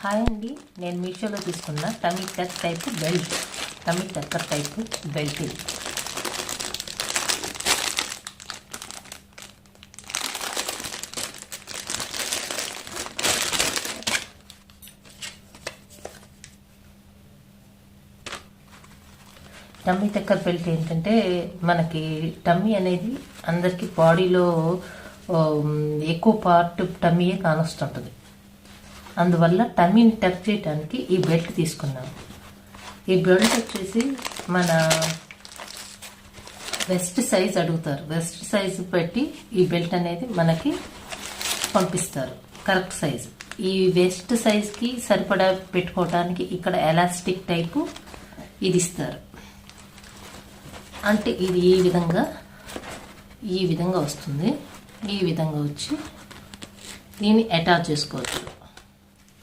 Hi అండి, నేను మీషోలో తీసుకున్న టమీ టక్ టైప్ బెల్ట్, టమీ టక్కర్ టైప్ బెల్ట్ ఇది. టమ్మీ టక్కర్ బెల్ట్ ఏంటంటే మనకి టమ్మీ అనేది అందరికీ బాడీలో ఎక్కువ పార్ట్ టమ్మీయే కానొస్తుంటుంది. అందువల్ల టమ్మీని టక్ చేయడానికి ఈ బెల్ట్ తీసుకున్నాము. ఈ బెల్ట్ వచ్చేసి మన వెస్ట్ సైజ్ అడుగుతారు. వెస్ట్ సైజ్ పెట్టి ఈ బెల్ట్ అనేది మనకి పంపిస్తారు, కరెక్ట్ సైజు. ఈ వెస్ట్ సైజ్కి సరిపడా పెట్టుకోవడానికి ఇక్కడ ఎలాస్టిక్ టైపు ఇది ఇస్తారు. అంటే ఇది ఈ విధంగా వస్తుంది. ఈ విధంగా వచ్చి దీన్ని అటాచ్ చేసుకోవచ్చు.